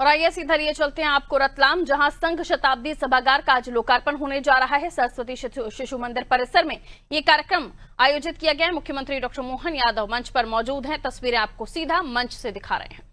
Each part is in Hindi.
और आइए सीधा लिए चलते हैं आपको रतलाम, जहां संघ शताब्दी सभागार का आज लोकार्पण होने जा रहा है। सरस्वती शिशु मंदिर परिसर में ये कार्यक्रम आयोजित किया गया है। मुख्यमंत्री डॉक्टर मोहन यादव मंच पर मौजूद हैं। तस्वीरें आपको सीधा मंच से दिखा रहे हैं।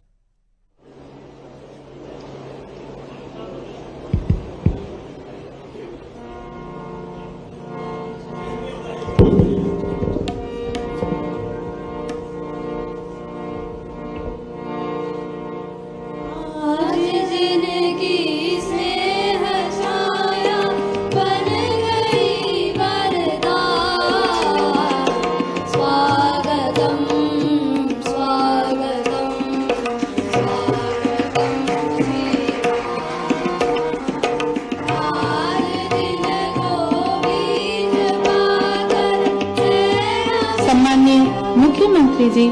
सम्माननीय मुख्यमंत्री जी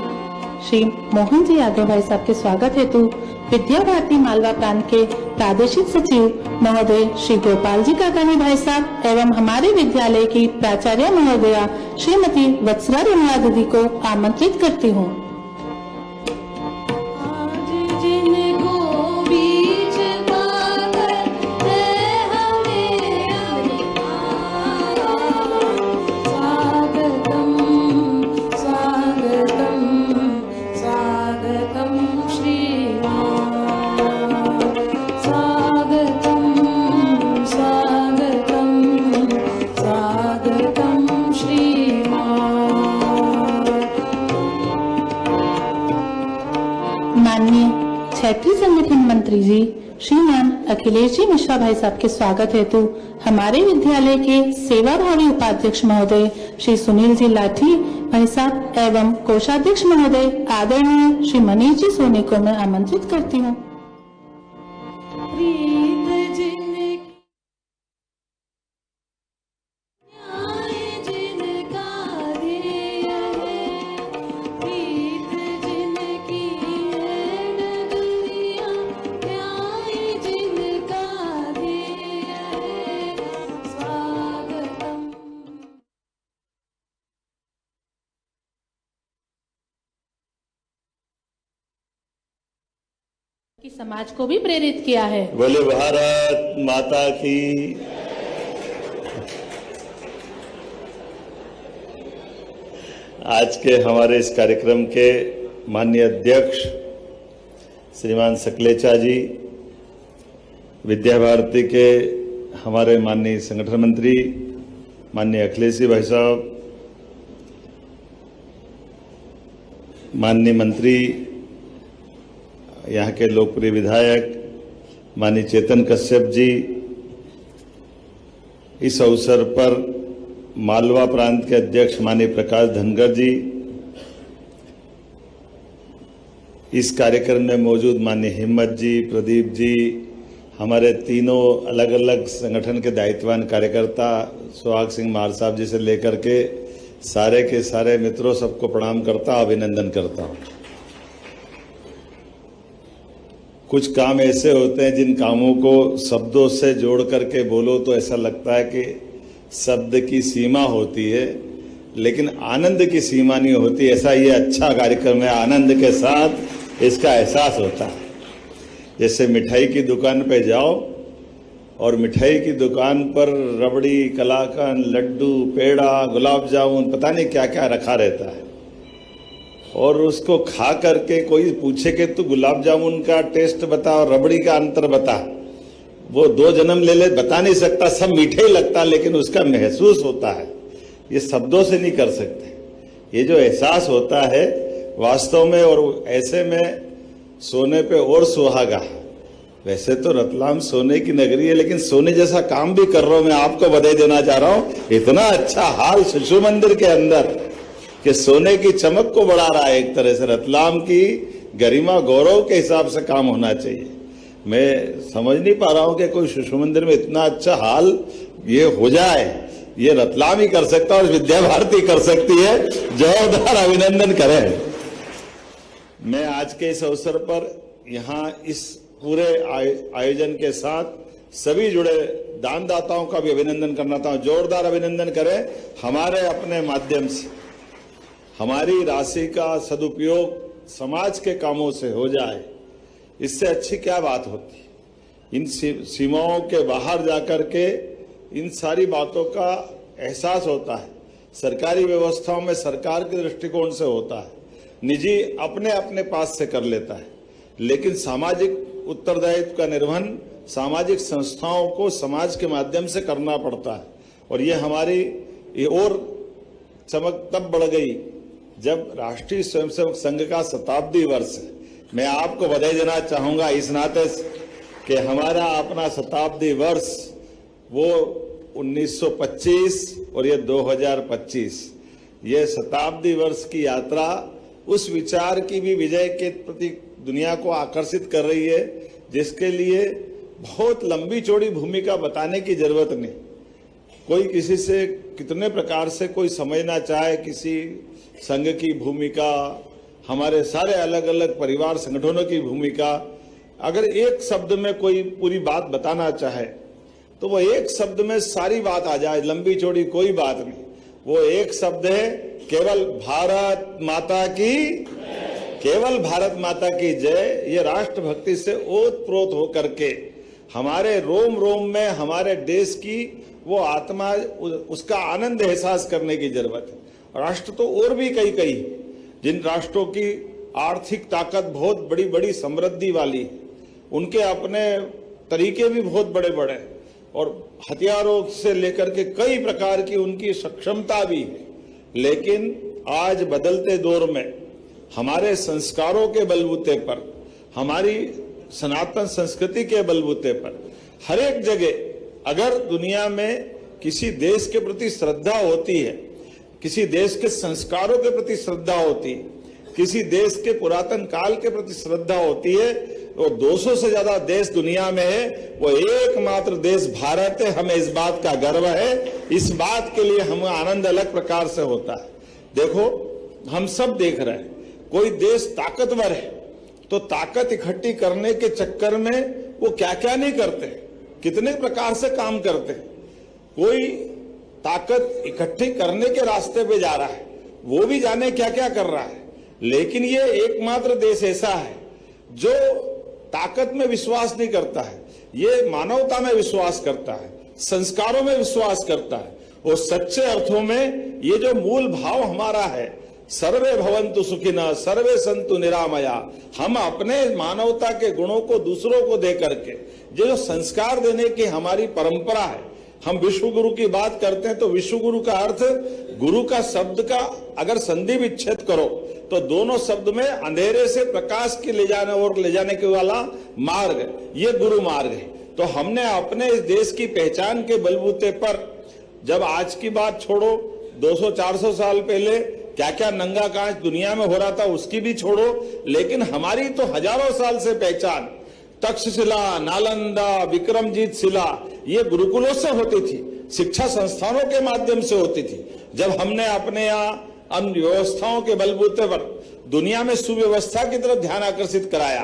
श्री मोहन जी यादव भाई साहब के स्वागत हेतु विद्या भारती मालवा प्रांत के प्रादेशिक सचिव महोदय श्री गोपाल जी काकानी भाई साहब एवं हमारे विद्यालय की प्राचार्य महोदया श्रीमती वत्सला रमला दीदी को आमंत्रित करती हूँ। माननीय क्षेत्रीय संगठन मंत्री जी श्रीमान अखिलेश जी मिश्रा भाई साहब के स्वागत हेतु हमारे विद्यालय के सेवाभावी उपाध्यक्ष महोदय श्री सुनील जी लाठी भाई साहब एवं कोषाध्यक्ष महोदय आदरणीय श्री मनीष जी सोनी को मैं आमंत्रित करती हूँ। कि समाज को भी प्रेरित किया है। बोले भारत माता की। आज के हमारे इस कार्यक्रम के माननीय अध्यक्ष श्रीमान सकलेचा जी, विद्या भारती के हमारे माननीय संगठन मंत्री माननीय अखिलेश जी भाई साहब, माननीय मंत्री यहाँ के लोकप्रिय विधायक माननीय चेतन कश्यप जी, इस अवसर पर मालवा प्रांत के अध्यक्ष माननीय प्रकाश धनगर जी, इस कार्यक्रम में मौजूद माननीय हिम्मत जी, प्रदीप जी, हमारे तीनों अलग अलग संगठन के दायित्ववान कार्यकर्ता सुहाग सिंह मार साहब जी से लेकर के सारे के सारे मित्रों, सबको प्रणाम करता, अभिनंदन करता हूँ। कुछ काम ऐसे होते हैं जिन कामों को शब्दों से जोड़ करके बोलो तो ऐसा लगता है कि शब्द की सीमा होती है, लेकिन आनंद की सीमा नहीं होती। ऐसा ये अच्छा कार्यक्रम है, आनंद के साथ इसका एहसास होता है। जैसे मिठाई की दुकान पे जाओ और मिठाई की दुकान पर रबड़ी, कलाकंद, लड्डू, पेड़ा, गुलाब जामुन, पता नहीं क्या क्या रखा रहता है, और उसको खा करके कोई पूछे कि तू गुलाब जामुन का टेस्ट बता और रबड़ी का अंतर बता, वो 2 जन्म ले ले बता नहीं सकता, सब मीठे ही लगता, लेकिन उसका महसूस होता है, ये शब्दों से नहीं कर सकते। ये जो एहसास होता है वास्तव में, और ऐसे में सोने पे और सुहागा। वैसे तो रतलाम सोने की नगरी है, लेकिन सोने जैसा काम भी कर रहा हूं। मैं आपको बधाई देना चाह रहा हूं, इतना अच्छा हाल शिशु मंदिर के अंदर कि सोने की चमक को बढ़ा रहा है। एक तरह से रतलाम की गरिमा गौरव के हिसाब से काम होना चाहिए। मैं समझ नहीं पा रहा हूं कि कोई शिशु मंदिर में इतना अच्छा हाल ये हो जाए, ये रतलाम ही कर सकता है और विद्या भारती कर सकती है। जोरदार अभिनंदन करें। मैं आज के इस अवसर पर यहाँ इस पूरे आयोजन के साथ सभी जुड़े दानदाताओं का भी अभिनंदन करना था। जोरदार अभिनंदन करें। हमारे अपने माध्यम से हमारी राशि का सदुपयोग समाज के कामों से हो जाए, इससे अच्छी क्या बात होती? इन सीमाओं के बाहर जाकर के इन सारी बातों का एहसास होता है। सरकारी व्यवस्थाओं में सरकार के दृष्टिकोण से होता है, निजी अपने अपने पास से कर लेता है, लेकिन सामाजिक उत्तरदायित्व का निर्वहन सामाजिक संस्थाओं को समाज के माध्यम से करना पड़ता है। और ये हमारी और चमक तब बढ़ गई जब राष्ट्रीय स्वयंसेवक संघ का शताब्दी वर्ष है। मैं आपको बधाई देना चाहूंगा इस नाते कि हमारा अपना शताब्दी वर्ष वो 1925 और ये 2025, ये शताब्दी वर्ष की यात्रा उस विचार की भी विजय के प्रति दुनिया को आकर्षित कर रही है, जिसके लिए बहुत लंबी चौड़ी भूमिका बताने की जरूरत नहीं। कोई किसी से कितने प्रकार से कोई समझना चाहे किसी संघ की भूमिका, हमारे सारे अलग अलग परिवार संगठनों की भूमिका, अगर एक शब्द में कोई पूरी बात बताना चाहे तो वो एक शब्द में सारी बात आ जाए, लंबी चौड़ी कोई बात नहीं। वो एक शब्द है, केवल भारत माता की, केवल भारत माता की जय। ये राष्ट्रभक्ति से ओतप्रोत होकर के हमारे रोम रोम में हमारे देश की वो आत्मा, उसका आनंद एहसास करने की जरूरत है। राष्ट्र तो और भी कई जिन राष्ट्रों की आर्थिक ताकत बहुत बड़ी बड़ी समृद्धि वाली है, उनके अपने तरीके भी बहुत बड़े बड़े और हथियारों से लेकर के कई प्रकार की उनकी सक्षमता भी है। लेकिन आज बदलते दौर में हमारे संस्कारों के बलबूते पर, हमारी सनातन संस्कृति के बलबूते पर हर एक जगह अगर दुनिया में किसी देश के प्रति श्रद्धा होती है, किसी देश के संस्कारों के प्रति श्रद्धा होती है, किसी देश के पुरातन काल के प्रति श्रद्धा होती है, वो 200 से ज्यादा देश दुनिया में है, वो एकमात्र देश भारत है। हमें इस बात का गर्व है, इस बात के लिए हमें आनंद अलग प्रकार से होता है। देखो, हम सब देख रहे हैं, कोई देश ताकतवर है तो ताकत इकट्ठी करने के चक्कर में वो क्या क्या नहीं करते, कितने प्रकार से काम करते। कोई ताकत इकट्ठी करने के रास्ते पे जा रहा है, वो भी जाने क्या क्या कर रहा है। लेकिन ये एकमात्र देश ऐसा है जो ताकत में विश्वास नहीं करता है, ये मानवता में विश्वास करता है, संस्कारों में विश्वास करता है। और सच्चे अर्थों में ये जो मूल भाव हमारा है, सर्वे भवन्तु सुखिनः सर्वे सन्तु निरामया, हम अपने मानवता के गुणों को दूसरों को दे करके जो संस्कार देने की हमारी परंपरा है। हम विश्व गुरु की बात करते हैं तो विश्व गुरु का अर्थ, गुरु का शब्द का अगर संधि विच्छेद करो तो दोनों शब्द में अंधेरे से प्रकाश की ले जाने के वाला मार्ग, ये गुरु मार्ग है। तो हमने अपने इस देश की पहचान के बलबूते पर, जब आज की बात छोड़ो, 200-400 साल पहले क्या क्या नंगा कांच दुनिया में हो रहा था उसकी भी छोड़ो, लेकिन हमारी तो हजारों साल से पहचान तक्षशिला, नालंदा, विक्रमजीत शिला, ये गुरुकुलों से होती थी, शिक्षा संस्थानों के माध्यम से होती थी। जब हमने अपने यहाँ अन्य व्यवस्थाओं के बलबूते पर दुनिया में सुव्यवस्था की तरफ ध्यान आकर्षित कराया,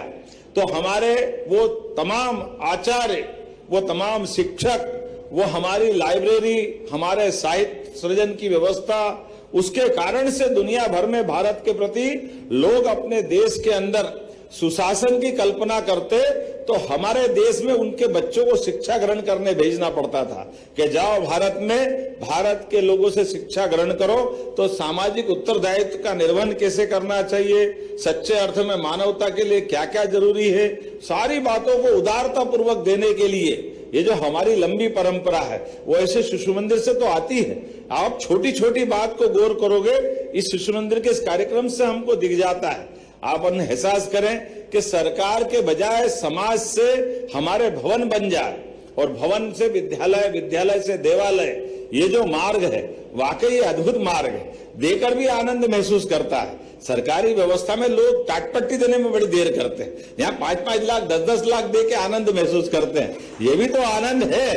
तो हमारे वो तमाम आचार्य, वो तमाम शिक्षक, वो हमारी लाइब्रेरी, हमारे साहित्य सृजन की व्यवस्था, उसके कारण से दुनिया भर में भारत के प्रति लोग अपने देश के अंदर सुशासन की कल्पना करते तो हमारे देश में उनके बच्चों को शिक्षा ग्रहण करने भेजना पड़ता था कि जाओ भारत में, भारत के लोगों से शिक्षा ग्रहण करो। तो सामाजिक उत्तरदायित्व का निर्वहन कैसे करना चाहिए, सच्चे अर्थ में मानवता के लिए क्या क्या जरूरी है, सारी बातों को उदारता पूर्वक देने के लिए ये जो हमारी लंबी परंपरा है वो ऐसे शिशु मंदिर से तो आती है। आप छोटी छोटी बात को गौर करोगे, इस शिशु मंदिर के इस कार्यक्रम से हमको दिख जाता है। आप एहसास करें कि सरकार के बजाय समाज से हमारे भवन बन जाए और भवन से विद्यालय, विद्यालय से देवालय, ये जो मार्ग है वाकई अद्भुत मार्ग है, देकर भी आनंद महसूस करता है। सरकारी व्यवस्था में लोग टाटपट्टी देने में बड़ी देर करते हैं, यहाँ 5-5 लाख 10-10 लाख दे के आनंद महसूस करते हैं। ये भी तो आनंद है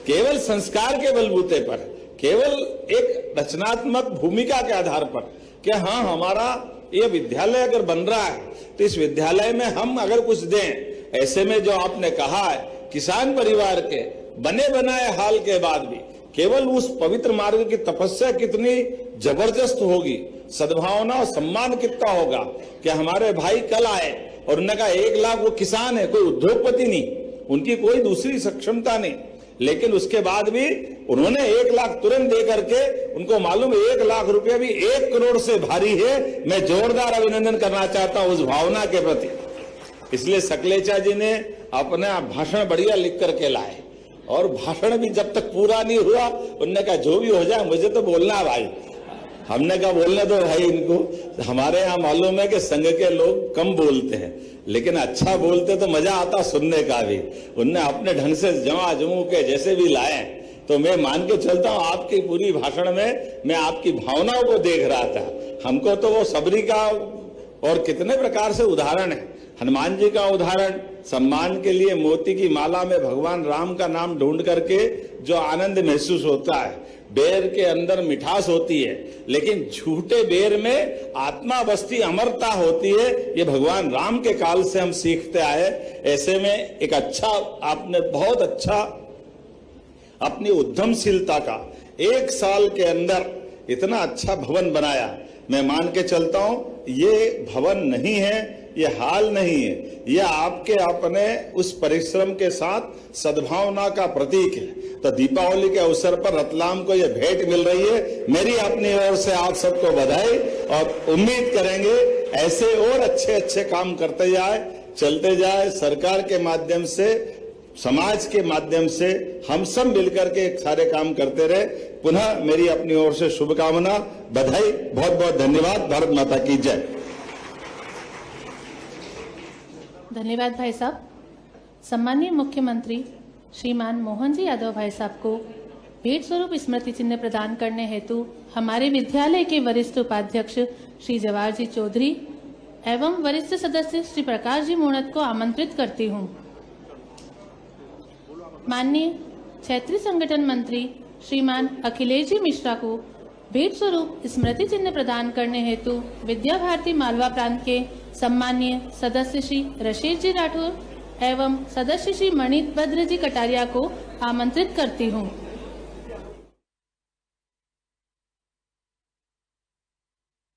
केवल संस्कार के बलबूते पर, केवल एक रचनात्मक भूमिका के आधार पर कि हाँ, हमारा ये विद्यालय अगर बन रहा है तो इस विद्यालय में हम अगर कुछ दें। ऐसे में जो आपने कहा है, किसान परिवार के बने बनाए हाल के बाद भी केवल उस पवित्र मार्ग की तपस्या कितनी जबरदस्त होगी, सद्भावना और सम्मान कितना होगा कि हमारे भाई कल आए और उन्होंने कहा 1 लाख, वो किसान है, कोई उद्योगपति नहीं, उनकी कोई दूसरी सक्षमता नहीं, लेकिन उसके बाद भी उन्होंने 1 लाख तुरंत दे करके, उनको मालूम 1 लाख रुपया भी 1 करोड़ से भारी है। मैं जोरदार अभिनंदन करना चाहता हूं उस भावना के प्रति। इसलिए सकलेचा जी ने अपना भाषण बढ़िया लिख करके लाए, और भाषण भी जब तक पूरा नहीं हुआ उन्होंने कहा जो भी हो जाए मुझे तो बोलना है भाई। हमने कहा बोलने दो भाई इनको। हमारे यहाँ मालूम है कि संघ के लोग कम बोलते हैं, लेकिन अच्छा बोलते तो मजा आता सुनने का भी। उनने अपने ढंग से जमा जमू के जैसे भी लाए, तो मैं मान के चलता हूँ आपकी पूरी भाषण में मैं आपकी भावनाओं को देख रहा था। हमको तो वो सबरी का और कितने प्रकार से उदाहरण है, हनुमान जी का उदाहरण, सम्मान के लिए मोती की माला में भगवान राम का नाम ढूंढ करके जो आनंद महसूस होता है। बेर के अंदर मिठास होती है, लेकिन झूठे बेर में आत्मा बस्ती अमरता होती है। ये भगवान राम के काल से हम सीखते आए। ऐसे में एक अच्छा, आपने बहुत अच्छा अपनी उद्यमशीलता का 1 साल के अंदर इतना अच्छा भवन बनाया। मैं मान के चलता हूं ये भवन नहीं है, ये हाल नहीं है, ये आपके अपने उस परिश्रम के साथ सद्भावना का प्रतीक है। तो दीपावली के अवसर पर रतलाम को ये भेंट मिल रही है। मेरी अपनी ओर से आप सबको बधाई, और उम्मीद करेंगे ऐसे और अच्छे अच्छे काम करते जाए, चलते जाए। सरकार के माध्यम से, समाज के माध्यम से हम सब मिलकर के सारे काम करते रहे। पुनः मेरी अपनी ओर से शुभकामना, बधाई, बहुत बहुत धन्यवाद। भारत माता की जय। धन्यवाद भाई साहब। सम्मानीय मुख्यमंत्री श्रीमान मोहन जी यादव भाई साहब को भेंट स्वरूप स्मृति चिन्ह प्रदान करने हेतु हमारे विद्यालय के वरिष्ठ उपाध्यक्ष श्री जवाहर जी चौधरी एवं वरिष्ठ सदस्य श्री प्रकाश जी मूणत को आमंत्रित करती हूँ। माननीय क्षेत्रीय संगठन मंत्री श्रीमान अखिलेश जी मिश्रा को भेंट स्वरूप स्मृति चिन्ह प्रदान करने हेतु विद्या भारती मालवा प्रांत के सम्मानीय सदस्य श्री रशीद जी राठौर एवं सदस्य श्री मणिभद्र जी कटारिया को आमंत्रित करती हूँ।